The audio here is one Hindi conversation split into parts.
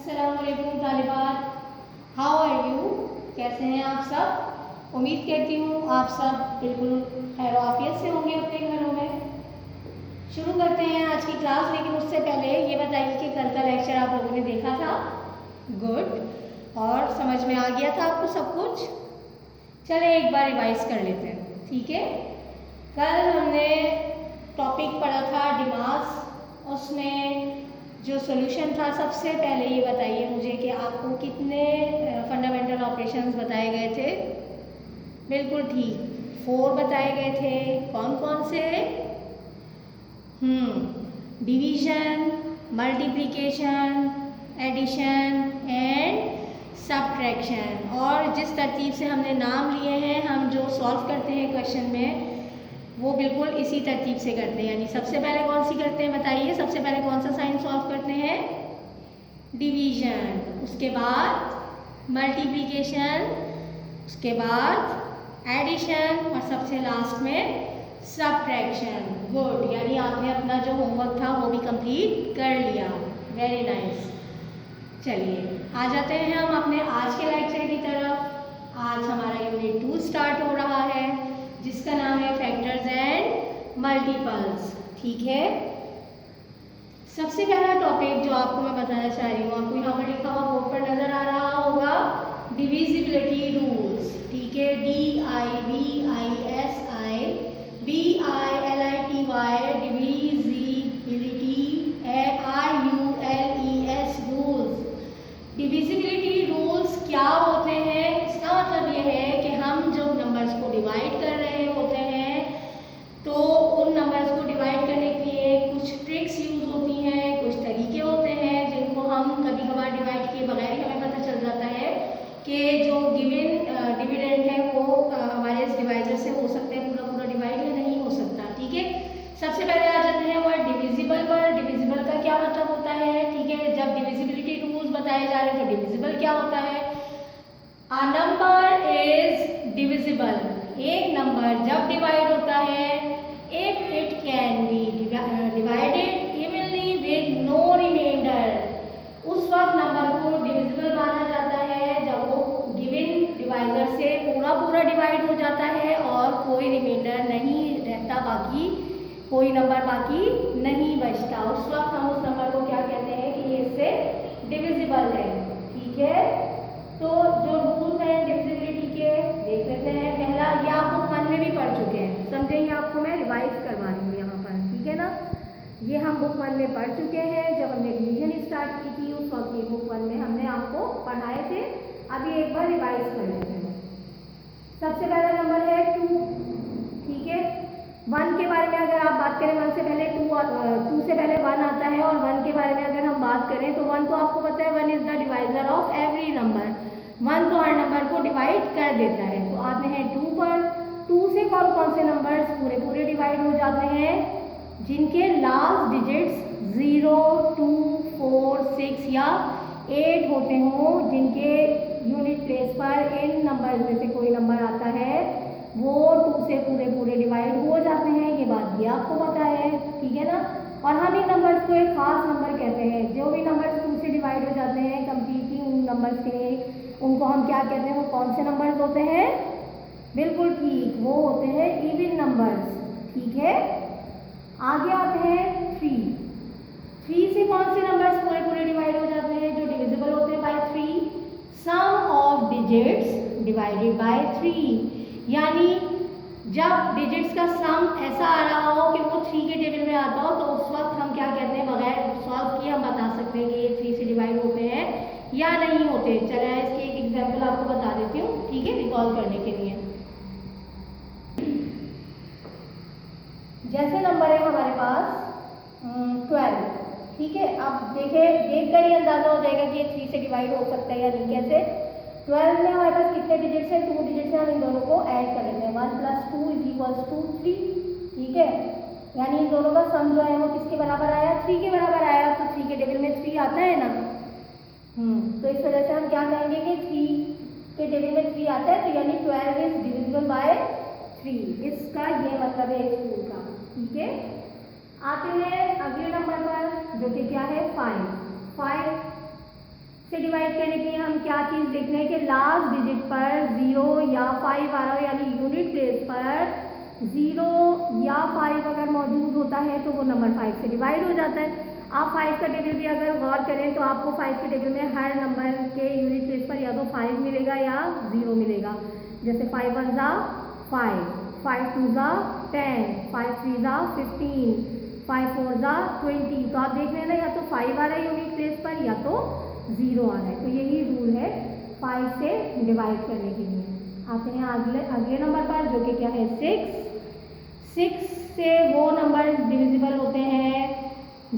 अस्सलाम वालेकुम तालिबात, हाउ आर यू? कैसे हैं आप सब? उम्मीद करती हूँ आप सब बिल्कुल खैर आफियत से होंगे अपने घरों में। शुरू करते हैं आज की क्लास, लेकिन उससे पहले ये बताइए कि कल का लेक्चर आप लोगों ने देखा था? गुड, और समझ में आ गया था आपको सब कुछ? चले एक बार रिवाइज कर लेते हैं, ठीक है। कल हमने टॉपिक पढ़ा था डिमास, उसमें जो सॉल्यूशन था सबसे पहले ये बताइए मुझे कि आपको कितने फंडामेंटल ऑपरेशंस बताए गए थे? बिल्कुल ठीक, 4 बताए गए थे। कौन कौन से? Division, multiplication, addition and subtraction. और जिस तरतीब से हमने नाम लिए हैं, हम जो सॉल्व करते हैं क्वेश्चन में वो बिल्कुल इसी तरतीब से करते हैं। यानी सबसे पहले कौन सी करते हैं बताइए? सबसे पहले कौन सा साइन सॉल्व करते हैं? डिवीजन, उसके बाद मल्टीप्लिकेशन, उसके बाद एडिशन और सबसे लास्ट में सब्ट्रैक्शन। गुड, यानी आपने अपना जो होमवर्क था वो भी कंप्लीट कर लिया। Very nice. चलिए आ जाते हैं हम अपने आज के लेक्चर की तरफ। आज हमारा यूनिट 2 स्टार्ट हो रहा है जिसका नाम है फैक्टर्स एंड मल्टीपल्स, ठीक है। सबसे पहला टॉपिक जो आपको मैं बताना चाह रही हूँ, आपको यहाँ पर लिखा हुआ बोर्ड पर नजर आ रहा होगा डिविजिबिलिटी रूल्स, ठीक है। DIVISIBILITY divisibility RULES rules. Divisibility rules क्या होते हैं? इसका मतलब यह है कि हम जब नंबर्स को डिवाइड कर रहे होते हैं तो उन नंबर्स को डिवाइड करने के लिए कुछ ट्रिक्स यूज होती हैं, कुछ तरीके होते हैं जिनको हम कभी कभार डिवाइड किए बगैर ही हमें पता चल जाता है कि जो गिवन डिविडेंड है वो हमारे इस डिवाइजर से हो सकता है पूरा पूरा डिवाइड या नहीं हो सकता, ठीक है। सबसे पहले आ जाते हैं वर्ड डिविजिबल पर। डिविजिबल का क्या मतलब होता है, ठीक है। जब डिविजिबिलिटी रूल्स बताए जा रहे हैं तो डिविजिबल क्या होता है? A number is divisible, एक नंबर जब डिवाइड होता है if it can be divided evenly with no remainder, उस वक्त नंबर को डिविजिबल माना जाता है जब वो गिवन डिवाइजर से पूरा पूरा डिवाइड हो जाता है और कोई रिमाइंडर नहीं रहता, बाकी कोई नंबर बाकी नहीं बचता। उस वक्त हम उस नंबर को क्या कहते हैं कि ये इससे डिविजिबल है, ठीक है। तो जो रूल्स हैं डिविजिबिलिटी के देख लेते हैं। पहला, ये आप बुक 1 में भी पढ़ चुके हैं, समझेंगे आपको मैं रिवाइज करवा रही हूँ यहाँ पर, ठीक है ना। ये हम बुक 1 में पढ़ चुके हैं, जब हमने डिवीजन स्टार्ट की थी उस वक्त ये बुक 1 में हमने आपको पढ़ाए थे। अभी एक बार रिवाइज कर लेते हैं। सबसे पहला नंबर है 2, ठीक है। 1 के बारे में अगर आप बात करें, 1 से पहले 2 से पहले 1 आता है, और 1 के बारे में अगर हम बात करें तो 1 तो आपको पता है 1 is the divisor of every number. 1 तो हर नंबर को डिवाइड कर देता है। तो आते हैं 2 पर। 2 से कौन कौन से नंबर्स पूरे पूरे डिवाइड हो जाते हैं? जिनके लास्ट डिजिट्स 0, 2, 4, 6 या 8 होते हों, जिनके यूनिट प्लेस पर इन नंबर्स में से कोई नंबर आता है वो 2 से पूरे पूरे डिवाइड हो जाते हैं। ये बात भी आपको पता है, ठीक है ना। और हम इन नंबर्स को एक खास नंबर कहते हैं। जो भी नंबर्स 2 से डिवाइड हो जाते हैं कंप्लीटली उन नंबर्स के, उनको हम क्या कहते हैं? वो कौन से नंबर्स होते हैं? बिल्कुल ठीक, वो होते हैं इवन नंबर्स, ठीक है। आगे आते हैं 3। 3 से कौन से नंबर्स पूरे पूरे डिवाइड हो जाते हैं जो डिविजिबल होते हैं by 3? Sum of digits divided by 3, यानी जब डिजिट्स का सम ऐसा आ रहा हो कि वो 3 के टेबल में आता हो तो उस वक्त हम क्या कहते हैं? बगैर सॉल्व किए हम बता सकते हैं कि ये 3 से डिवाइड होते हैं या नहीं होते। चलिए इसकी एक एग्जांपल आपको बता देती हूँ, ठीक है, रिकॉल करने के लिए। जैसे नंबर है हमारे पास 12, ठीक है। अब देखकर ही अंदाजा हो जाएगा कि ये 3 से डिवाइड हो सकता है या नहीं। कैसे? 12 में हमारे पास कितने डिजिट्स हैं? 2 डिजिट्स हैं। हम इन दोनों को ऐड कर लेते हैं। 1 + 2 = 3, ठीक है। यानी इन दोनों का सम जो है वो किसके बराबर आया? 3 के बराबर आया। तो 3 के टेबल में 3 आता है ना। तो इस वजह से हम क्या कहेंगे कि 3 के टेबल में 3 आता है, तो यानी 12 इज डिविजिबल बाय 3। इसका ये मतलब है इस रूल का, ठीक है। आते हैं अगले नंबर पर जो कि क्या है 5। डिवाइड करने के लिए हम क्या चीज़ देख रहे हैं कि लास्ट डिजिट पर 0 या 5 आ रहा हो, यानी यूनिट प्लेस पर 0 या 5 अगर मौजूद होता है तो वो नंबर 5 से डिवाइड हो जाता है। आप 5 का टेबल भी अगर गौर करें तो आपको 5 के टेबल में हर नंबर के यूनिट प्लेस पर या तो 5 मिलेगा या 0 मिलेगा। जैसे 5 1 ज़ा 5, 5 2 ज़ा 10, 5 3 ज़ा 15, 5 4 ज़ा 20। तो आप देख रहे हैं ना, या तो 5 आ रहा है यूनिट प्लेस पर या तो 0 आ रहा है। तो यही रूल है 5 से डिवाइड करने के लिए। आते हैं अगले नंबर पर, जो कि क्या है 6। 6 से वो नंबर डिविजिबल होते हैं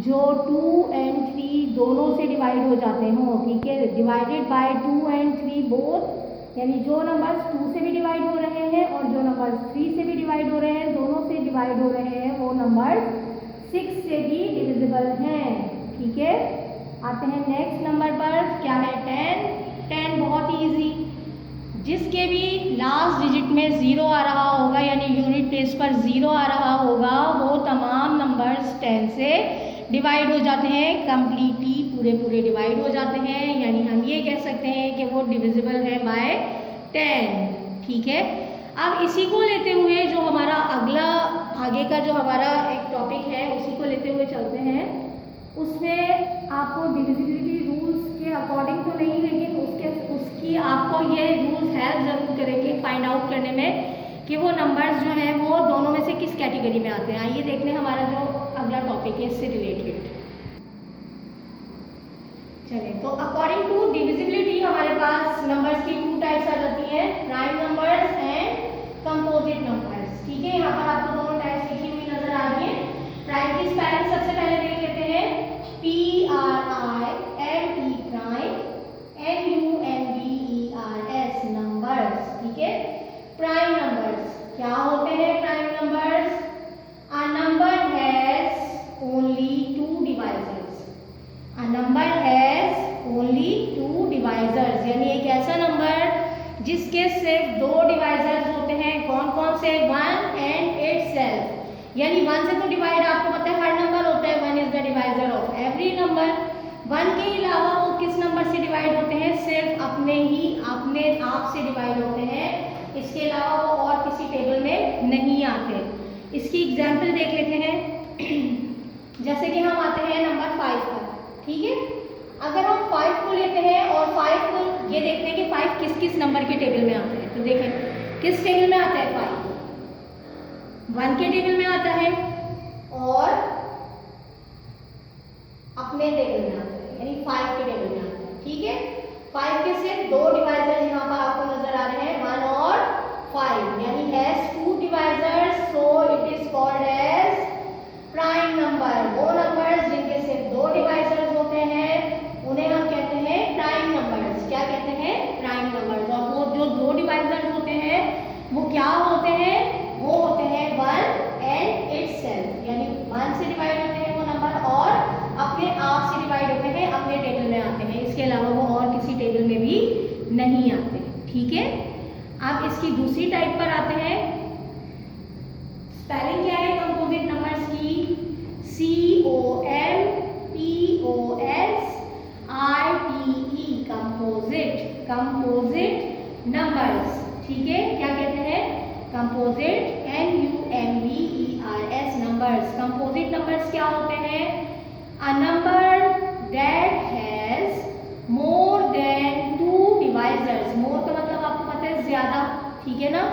जो 2 and 3 दोनों से डिवाइड हो जाते हों, ठीक है। डिवाइडेड बाय 2 and 3 बोथ, यानी जो नंबर्स 2 से भी डिवाइड हो रहे हैं और जो नंबर्स 3 से भी डिवाइड हो रहे हैं, दोनों से डिवाइड हो रहे हैं, वो नंबर्स 6 से भी डिविजिबल हैं, ठीक है। आते हैं नेक्स्ट नंबर पर, क्या है 10। 10 बहुत ही ईजी, जिसके भी लास्ट डिजिट में 0 आ रहा होगा, यानी यूनिट प्लेस पर 0 आ रहा होगा, वो तमाम नंबर्स 10 से डिवाइड हो जाते हैं, कम्प्लीटली पूरे डिवाइड हो जाते हैं, यानी हम ये कह सकते हैं कि वो डिविजिबल है बाय 10, ठीक है। अब इसी को लेते हुए जो हमारा अगला आगे का जो हमारा एक टॉपिक है, उसी को लेते हुए चलते हैं। उसमें आपको डिविजिबिलिटी रूल्स के अकॉर्डिंग तो नहीं, लेकिन उसकी आपको ये रूल्स हेल्प ज़रूर करेंगे फाइंड आउट करने में कि वो नंबर्स जो हैं वो दोनों में से किस कैटेगरी में आते हैं। आइए देखते हैं हमारा जो अगला टॉपिक है इससे रिलेटेड। चलिए, तो अकॉर्डिंग टू डिविजिबिलिटी हमारे पास नंबर्स की 2 टाइप्स आ जाती हैं, prime numbers and composite numbers, ठीक है। यहाँ पर आपको दोनों टाइप्स लिखी हुई नजर आ रही है। प्राइम की स्पेलिंग सबसे पहले देख लेते हैं, PRIME प्राइम, NUMBERS नंबर्स, ठीक है। प्राइम नंबर्स क्या होते हैं? Prime numbers, a number has only 2 divisors. A number has only 2 divisors, यानी एक ऐसा नंबर जिसके सिर्फ 2 डिवाइजर्स होते हैं। कौन कौन से? 1 and itself, यानी 1 से तो डिवाइड आपको पता है हर नंबर होता है, 1 is the divisor of every number. 1 के अलावा वो किस नंबर से डिवाइड होते हैं? सिर्फ अपने आप से डिवाइड होते हैं, इसके अलावा वो और किसी टेबल में नहीं आते। इसकी एग्जाम्पल देख लेते हैं। जैसे कि हम आते हैं नंबर 5 पर, ठीक है। अगर हम 5 को लेते हैं और 5 को ये देखते हैं कि 5 किस किस नंबर के टेबल में आते हैं, तो देखें किस टेबल में आता है 5, 1 के टेबल में आता है और अपने टेबल में आता है, यानी 5 के टेबल में आता है, ठीक है। 5 के सिर्फ 2 डिवाइजर्स यहाँ पर आपको नजर आ रहे हैं, 1 और 5, यानी has 2 divisors, so it is called as prime number. वो नंबर्स जिनके सिर्फ 2 डिवाइजर्स होते हैं उन्हें हम कहते हैं प्राइम नंबर्स। क्या कहते हैं? Prime numbers. और वो जो 2 डिवाइजर्स होते हैं वो क्या होते हैं? वो होते हैं 1 and itself, यानी 1 से डिवाइड होते हैं वो नंबर और अपने आप से डिवाइड होते हैं, अपने टेबल में आते हैं, इसके अलावा वो और किसी टेबल में भी नहीं आते, ठीक है। अब इसकी दूसरी टाइप पर आते हैं। स्पेलिंग क्या है कंपोजिट नंबर्स की? COMPOSITE, कंपोजिट नंबर्स, ठीक है। क्या कहते हैं? Composite, NUMBERS numbers. Composite numbers क्या होते हैं? A number that has more than 2 divisors. More का मतलब आपको पता है ज्यादा, ठीक है ना,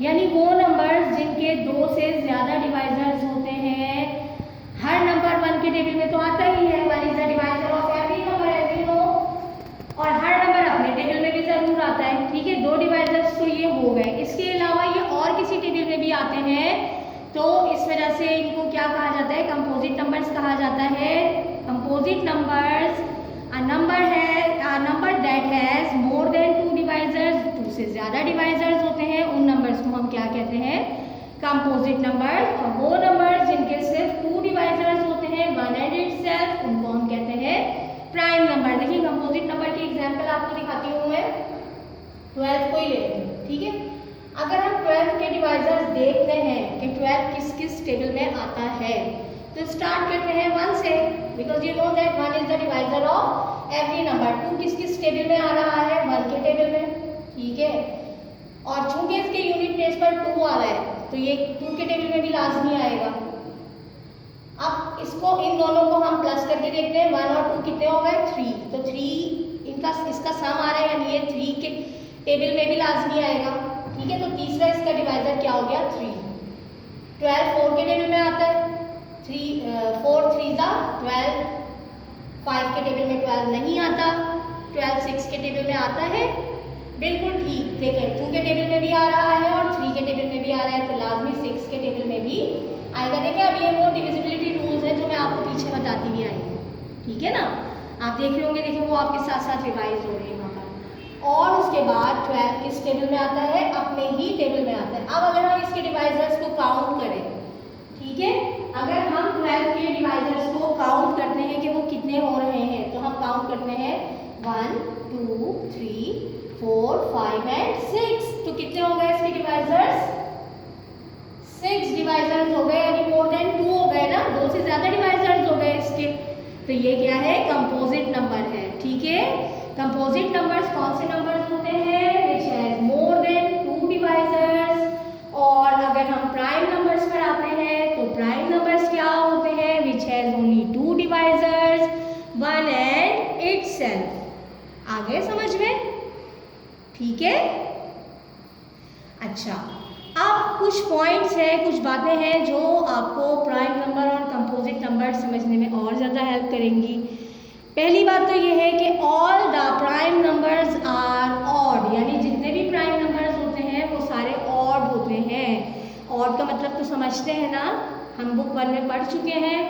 यानी वो नंबर्स जिनके 2 से ज्यादा डिवाइजर्स होते हैं। हर नंबर 1 के टेबल में तो आता ही है, 1 is the divisor of every number as you know, और हर नंबर अपने टेबल में भी जरूर आता है, ठीक है। 2 डिवाइजर्स तो ये हो गए, इसके अलावा ये और किसी टेबल में भी आते हैं, तो इस वजह से इनको क्या कहा जाता है? कंपोजिट नंबर्स कहा जाता है। Composite numbers, a number that has more than 2 divisors, 2 से ज्यादा डिवाइजर्स होते हैं, उन नंबर्स को हम क्या कहते हैं? Composite numbers. और वो नंबर्स जिनके सिर्फ 2 डिवाइजर्स होते हैं, 1 and itself, उनको हम कहते हैं प्राइम नंबर। देखिए कंपोजिट नंबर की एग्जांपल आपको दिखाती हूँ मैं, 12 को ही लेते हैं, ठीक है। अगर हम 12 के डिवाइजर्स देखते हैं कि 12 किस किस टेबल में आता है, तो स्टार्ट करते हैं 1 से, because you know that 1 is the divisor of every number. 2 किस किस किस टेबल में आ रहा है, 1 के टेबल में, ठीक है। और चूंकि इसके यूनिट प्लेस पर 2 आ रहा है तो ये 2 के टेबल में भी लाजमी आएगा। अब इसको इन दोनों को हम प्लस करके देखते हैं, 1 और 2 कितने हो गए, 3। तो 3 इनका इसका सम आ रहा है, यानी ये 3 के टेबल में भी लाजमी आएगा, ठीक है। तो तीसरा इसका डिवाइजर क्या हो गया, 3। 12 4 के टेबल में आता है, 4 3 12, 5 के टेबल में 12 नहीं आता, 12 6 के टेबल में आता है, बिल्कुल ठीक, ठीक है। 2 के टेबल में भी आ रहा है और 3 के टेबल में भी आ रहा है, तो लाजमी 6 के टेबल में भी आएगा। देखिए अब ये वो डिविजिबिलिटी रूल्स है जो मैं आपको पीछे बताती हुई आई हूँ, ठीक है ना। आप देख रहे होंगे, देखिए वो आपके साथ साथ रिवाइज हो रहे हैं यहाँ पर। और उसके बाद 12 किस टेबल में आता है, अपने ही टेबल में आता है। अब अगर हम इसके डिवाइजर्स को काउंट करें, ठीक है, अगर हम 12 के डिवाइजर्स को काउंट करते हैं कि वो कितने हो रहे हैं, तो हम काउंट करते हैं 1 2 3 4 5 एंड 6। तो कितने हो गए इसके डिवाइजर्स, 6 डिवाइजर्स हो गए, यानी मोर देन 2 हो गए ना, 2 से ज्यादा डिवाइजर्स हो गए इसके। तो ये क्या है, कंपोजिट नंबर है, ठीक है। कंपोजिट नंबर्स कौन से नंबर्स होते हैं, which has more than 2 divisors. और अगर हम प्राइम नंबर्स पर आते हैं तो प्राइम नंबर्स क्या होते हैं, which has only 2 divisors, 1 and itself. आ गए समझ में, ठीक है। अच्छा, अब कुछ पॉइंट्स हैं, कुछ बातें हैं जो आपको प्राइम नंबर और कंपोजिट नंबर समझने में और ज़्यादा हेल्प करेंगी। पहली बात तो ये है कि all the prime numbers are odd, यानी जितने भी प्राइम नंबर्स होते हैं वो सारे ऑड होते हैं। ऑड का मतलब तो समझते हैं ना, हम बुक 1 में पढ़ चुके हैं,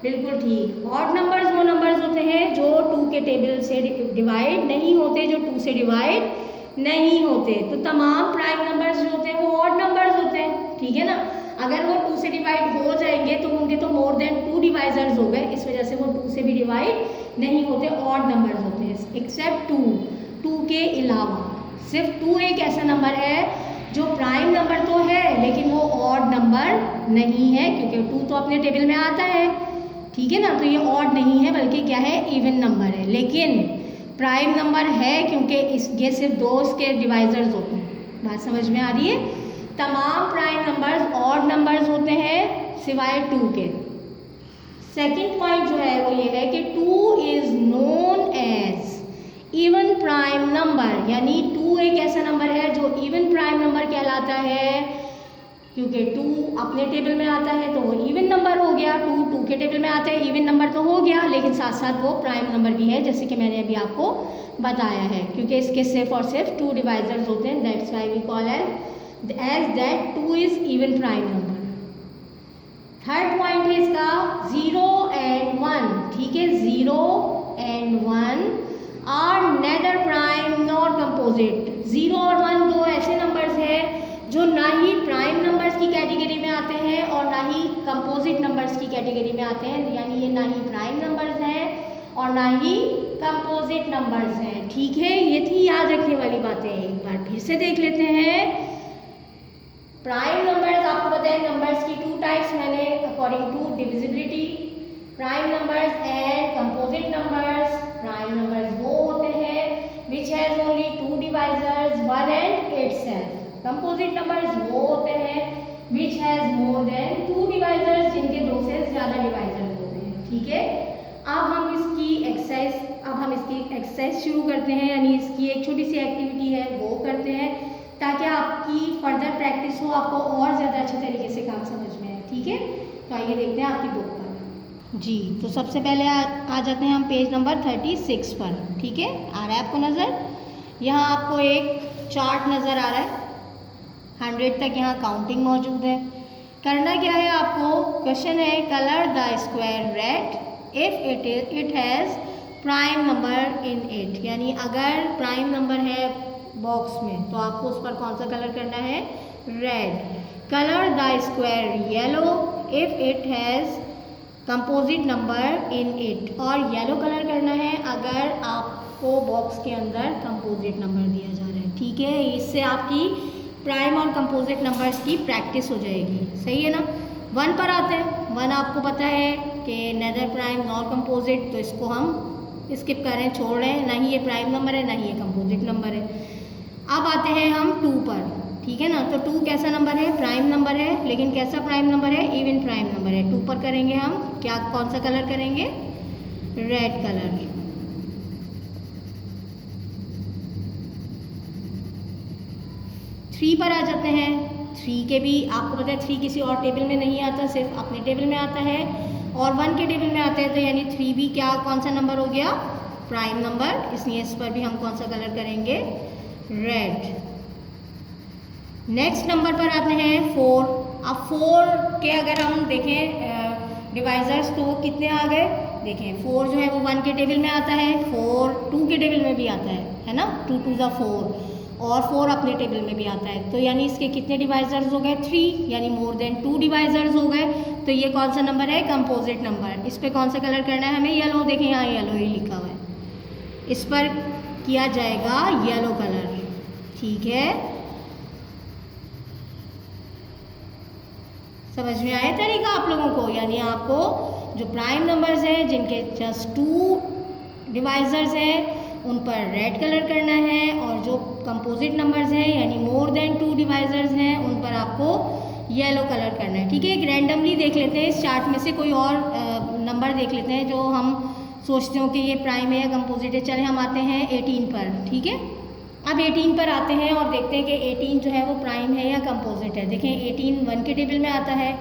बिल्कुल ठीक। ऑड नंबर्स वो नंबर्स होते हैं जो 2 के टेबल से डिवाइड नहीं होते, जो 2 से डिवाइड नहीं होते। तो तमाम प्राइम नंबर्स जो होते हैं वो ऑड नंबर्स होते हैं, ठीक है ना। अगर वो 2 से डिवाइड हो जाएंगे तो उनके तो मोर देन 2 डिवाइजर्स हो गए, इस वजह से वो 2 से भी डिवाइड नहीं होते, ऑड नंबर्स होते हैं, एक्सेप्ट 2 के अलावा। सिर्फ 2 एक ऐसा नंबर है जो प्राइम नंबर तो है लेकिन वो ऑड नंबर नहीं है, क्योंकि 2 तो अपने टेबल में आता है, ठीक है ना। तो ये ऑड नहीं है बल्कि क्या है, इवन नंबर है। लेकिन प्राइम नंबर है क्योंकि ये सिर्फ 2 के डिवाइजर्स होते हैं। बात समझ में आ रही है। तमाम प्राइम नंबर्स ऑड नंबर्स होते हैं सिवाय 2 के। सेकंड पॉइंट जो है वो ये है कि 2 is known as even prime number, यानी 2 एक ऐसा नंबर है जो इवन प्राइम नंबर कहलाता है, क्योंकि 2 अपने टेबल में आता है तो वो इवन नंबर हो गया। 2 के टेबल में आता है, इवन नंबर तो हो गया, लेकिन साथ साथ वो प्राइम नंबर भी है, जैसे कि मैंने अभी आपको बताया है, क्योंकि इसके सिर्फ और सिर्फ 2 डिवाइजर्स होते हैं। That's why we call as that 2 is even prime number. Third point है इसका 0 एंड 1, ठीक है। 0 and 1 are neither prime nor composite. 0 और 1 दो ऐसे नंबर्स हैं जो ना ही प्राइम नंबर्स की कैटेगरी में आते हैं और ना ही कंपोजिट नंबर्स की कैटेगरी में आते हैं, यानी ये ना ही प्राइम नंबर्स हैं और ना ही कंपोजिट नंबर्स हैं, ठीक है। ये थी याद रखने वाली बातें, एक बार फिर से देख लेते हैं। प्राइम नंबर्स, आपको पता है नंबर्स की 2 टाइप्स मैंने according to divisibility, prime numbers and composite numbers. Prime numbers वो होते हैं which has only 2 divisors, 1 and itself. Composite numbers वो होते हैं which has more than 2 divisors, जिनके 2 से ज़्यादा डिवाइजर्स होते हैं, ठीक है। अब हम इसकी एक्सरसाइज शुरू करते हैं, यानी इसकी एक छोटी सी एक्टिविटी है वो करते हैं, ताकि आपकी फर्दर प्रैक्टिस हो, आपको और ज़्यादा अच्छे तरीके से काम समझ में आए, ठीक है। तो आइए देखते हैं आपकी बुक पर जी। तो सबसे पहले आ जाते हैं हम पेज नंबर 36 पर, ठीक है। आ रहा है आपको नज़र, यहाँ आपको एक चार्ट नज़र आ रहा है, 100 तक यहाँ काउंटिंग मौजूद है। करना क्या है आपको, क्वेश्चन है colour the square red if it has prime number in it, यानी अगर प्राइम नंबर है बॉक्स में तो आपको उस पर कौन सा कलर करना है, red. Colour the square yellow if it has composite number in it, और येलो कलर करना है अगर आपको बॉक्स के अंदर कंपोजिट नंबर दिया जा रहा है, ठीक है। इससे आपकी प्राइम और कंपोजिट नंबर्स की प्रैक्टिस हो जाएगी, सही है ना। 1 पर आते हैं। 1 आपको पता है कि नेदर प्राइम नॉर कंपोजिट, तो इसको हम स्किप कर रहे हैं, छोड़ रहे हैं, ना ही ये प्राइम नंबर है ना ही ये कंपोजिट नंबर है। अब आते हैं हम 2 पर, ठीक है ना। तो 2 कैसा नंबर है? प्राइम नंबर है, लेकिन कैसा प्राइम नंबर है? इवन प्राइम नंबर है। 2 पर करेंगे हम क्या, कौन सा कलर करेंगे? Red colour. 3 पर आ जाते हैं। 3 के भी आपको पता है 3 किसी और टेबल में नहीं आता, सिर्फ अपने टेबल में आता है, और 1 के टेबल में आता है। तो यानी 3 भी क्या, कौन सा नंबर हो गया? Prime number. इसलिए इस पर भी हम कौन सा कलर करेंगे? रेड। नेक्स्ट नंबर पर आते हैं 4। अब 4 के अगर हम देखें डिवाइजर्स तो कितने आ गए? देखें 4 जो है वो 1 के टेबल में आता है, 4 2 के टेबल में भी आता है ना, 2 2 ज़ा 4, और 4 अपने टेबल में भी आता है। तो यानी इसके कितने डिवाइजर्स हो गए? 3, यानी मोर देन 2 डिवाइजर्स हो गए। तो ये कौन सा नंबर है? Composite number. इस पर कौन सा कलर करना है हमें? येलो। देखें यहाँ येलो ही लिखा हुआ है, इस पर किया जाएगा येलो कलर, ठीक है। समझ में आया तरीका आप लोगों को? यानी आपको जो प्राइम नंबर्स हैं जिनके जस्ट 2 डिवाइजर्स हैं उन पर रेड कलर करना है, और जो कंपोजिट नंबर्स हैं यानी मोर देन 2 डिवाइजर्स हैं उन पर आपको येलो कलर करना है, ठीक है। एक रैंडमली देख लेते हैं इस चार्ट में से कोई और नंबर देख लेते हैं जो हम सोचते हो कि ये प्राइम है या कंपोजिट है। चले हम आते हैं 18 पर, ठीक है। अब 18 पर आते हैं और देखते हैं कि 18 जो है वो प्राइम है या कंपोजिट है। देखें 18 1 के टेबल में आता है,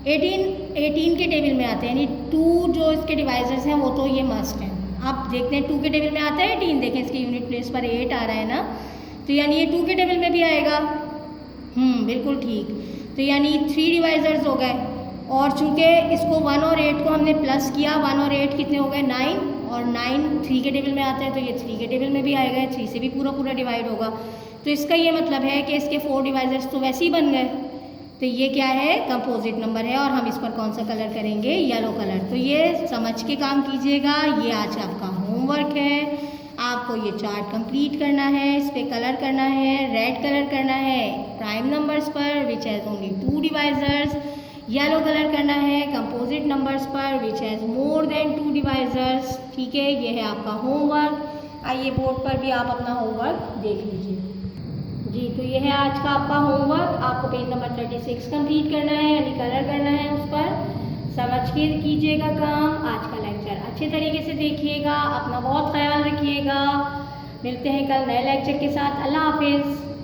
18 के टेबल में आता है, यानी 2 जो इसके डिवाइजर्स हैं वो तो ये मस्ट है। आप देखते हैं 2 के टेबल में आता है 18, देखें इसकी यूनिट प्लेस पर 8 आ रहा है ना, तो यानी ये 2 के टेबल में भी आएगा। बिल्कुल ठीक। तो यानी 3 डिवाइजर्स हो गए, और चूंकि इसको 1 और 8 को हमने प्लस किया, 1 और 8 कितने हो गए? 9, और 9 3 के टेबल में आता है तो ये 3 के टेबल में भी आएगा, 3 से भी पूरा पूरा डिवाइड होगा। तो इसका ये मतलब है कि इसके 4 डिवाइजर्स तो वैसे ही बन गए। तो ये क्या है? कंपोजिट नंबर है, और हम इस पर कौन सा कलर करेंगे? Yellow colour. तो ये समझ के काम कीजिएगा, ये आज आपका होमवर्क है। आपको ये चार्ट कंप्लीट करना है, इस पर कलर करना है, रेड कलर करना है प्राइम नंबर्स पर which has only 2 divisors, yellow colour करना है कंपोजिट नंबर्स पर which has more than 2 divisors, ठीक है। ये है आपका होमवर्क। आइए बोर्ड पर भी आप अपना होमवर्क देख लीजिए जी। तो ये है आज का आपका होमवर्क। आपको पेज नंबर 36 कंप्लीट करना है, यानी कलर करना है, उस पर समझ के कीजिएगा काम। आज का लेक्चर अच्छे तरीके से देखिएगा, अपना बहुत ख्याल रखिएगा। मिलते हैं कल नए लेक्चर के साथ। अल्लाह हाफिज़।